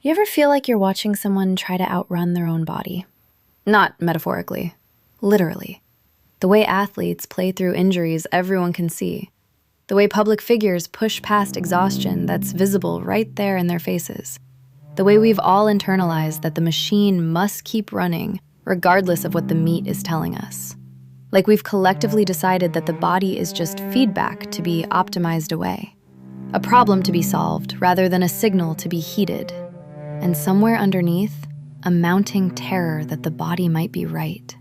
You ever feel like you're watching someone try to outrun their own body? Not metaphorically, literally. The way athletes play through injuries everyone can see. The way public figures push past exhaustion that's visible right there in their faces. The way we've all internalized that the machine must keep running regardless of what the meat is telling us. Like we've collectively decided that the body is just feedback to be optimized away. A problem to be solved rather than a signal to be heeded. And somewhere underneath, a mounting terror that the body might be right.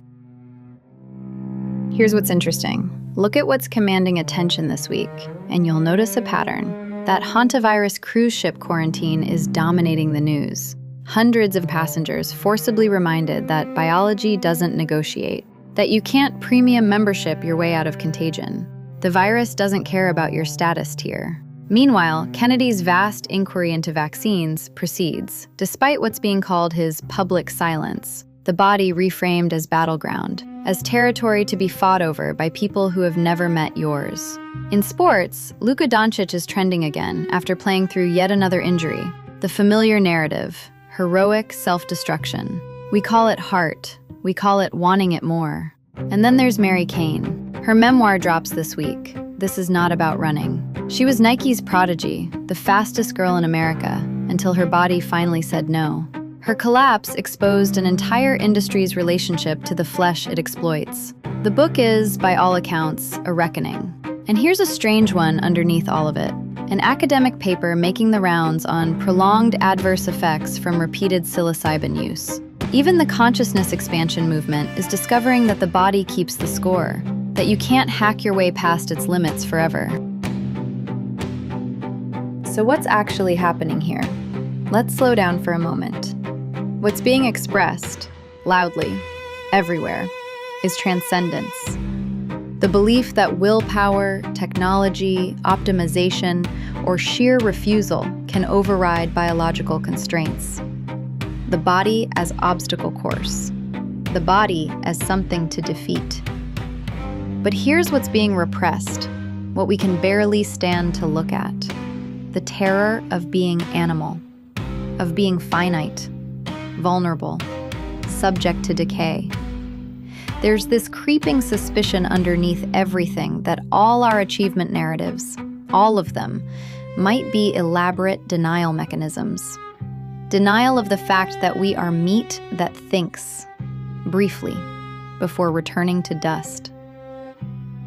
Here's what's interesting. Look at what's commanding attention this week, and you'll notice a pattern. That Hantavirus cruise ship quarantine is dominating the news. Hundreds of passengers forcibly reminded that biology doesn't negotiate, that you can't premium membership your way out of contagion. The virus doesn't care about your status tier. Meanwhile, Kennedy's vast inquiry into vaccines proceeds, despite what's being called his public silence, the body reframed as battleground, as territory to be fought over by people who have never met yours. In sports, Luka Doncic is trending again after playing through yet another injury. The familiar narrative, heroic self-destruction. We call it heart. We call it wanting it more. And then there's Cain. Her memoir drops this week. This is not about running. She was Nike's prodigy, the fastest girl in America, until her body finally said no. Her collapse exposed an entire industry's relationship to the flesh it exploits. The book is, by all accounts, a reckoning. And here's a strange one underneath all of it. An academic paper making the rounds on prolonged adverse effects from repeated psilocybin use. Even the consciousness expansion movement is discovering that the body keeps the score, that you can't hack your way past its limits forever. So what's actually happening here? Let's slow down for a moment. What's being expressed, loudly, everywhere, is transcendence. The belief that willpower, technology, optimization, or sheer refusal can override biological constraints. The body as obstacle course. The body as something to defeat. But here's what's being repressed, what we can barely stand to look at. The terror of being animal, of being finite, vulnerable, subject to decay. There's this creeping suspicion underneath everything that all our achievement narratives, all of them, might be elaborate denial mechanisms. Denial of the fact that we are meat that thinks, briefly, before returning to dust.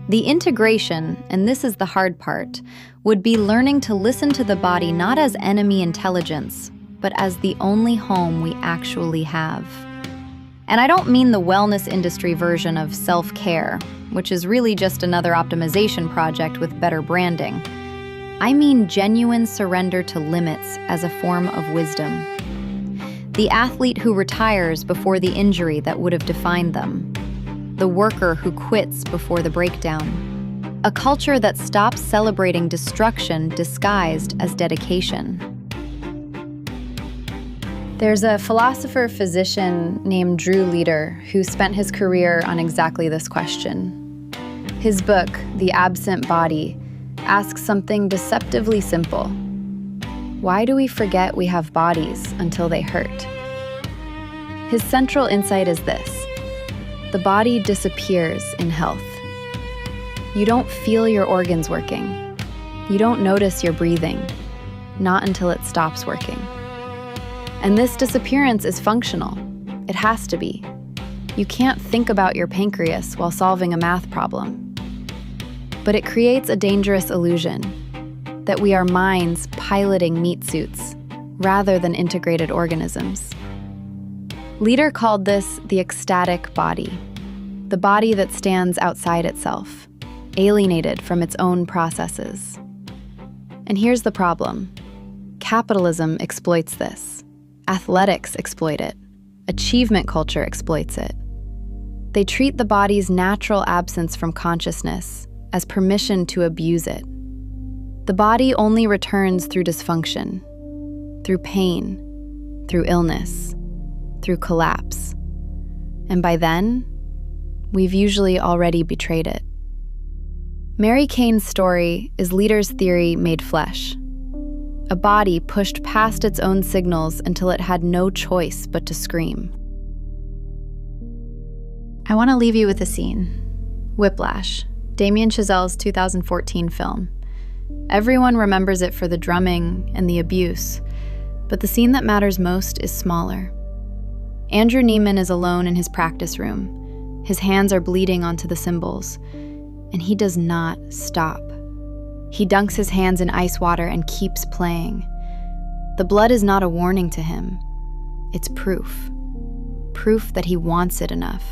The integration, and this is the hard part, would be learning to listen to the body not as enemy intelligence, but as the only home we actually have. And I don't mean the wellness industry version of self-care, which is really just another optimization project with better branding. I mean genuine surrender to limits as a form of wisdom. The athlete who retires before the injury that would have defined them. The worker who quits before the breakdown. A culture that stops celebrating destruction disguised as dedication. There's a philosopher-physician named Drew Leder who spent his career on exactly this question. His book, The Absent Body, asks something deceptively simple. Why do we forget we have bodies until they hurt? His central insight is this: the body disappears in health. You don't feel your organs working. You don't notice your breathing, not until it stops working. And this disappearance is functional. It has to be. You can't think about your pancreas while solving a math problem. But it creates a dangerous illusion that we are minds piloting meat suits rather than integrated organisms. Leder called this the ecstatic body, the body that stands outside itself, alienated from its own processes. And here's the problem. Capitalism exploits this. Athletics exploit it. Achievement culture exploits it. They treat the body's natural absence from consciousness as permission to abuse it. The body only returns through dysfunction, through pain, through illness, through collapse. And by then, we've usually already betrayed it. Cain's story is Leder's theory made flesh. A body pushed past its own signals until it had no choice but to scream. I want to leave you with a scene. Whiplash, Damien Chazelle's 2014 film. Everyone remembers it for the drumming and the abuse, but the scene that matters most is smaller. Andrew Neiman is alone in his practice room. His hands are bleeding onto the cymbals, and he does not stop. He dunks his hands in ice water and keeps playing. The blood is not a warning to him. It's proof. Proof that he wants it enough.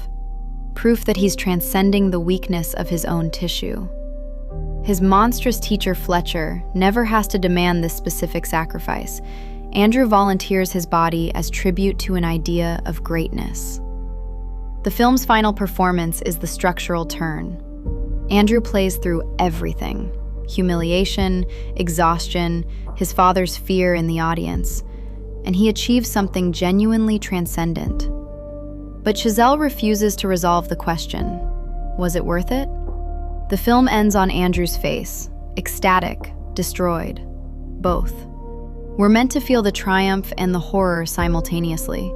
Proof that he's transcending the weakness of his own tissue. His monstrous teacher, Fletcher, never has to demand this specific sacrifice. Andrew volunteers his body as tribute to an idea of greatness. The film's final performance is the structural turn. Andrew plays through everything: humiliation, exhaustion, his father's fear in the audience, and he achieves something genuinely transcendent. But Chazelle refuses to resolve the question: was it worth it? The film ends on Andrew's face, ecstatic, destroyed, both. We're meant to feel the triumph and the horror simultaneously.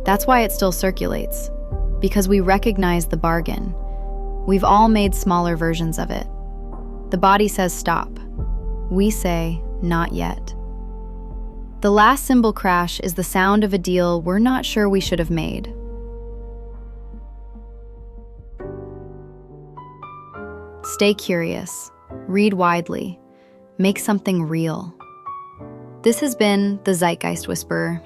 That's why it still circulates, because we recognize the bargain. We've all made smaller versions of it. The body says stop. We say not yet. The last cymbal crash is the sound of a deal we're not sure we should have made. Stay curious, read widely, make something real. This has been the Zeitgeist Whisperer.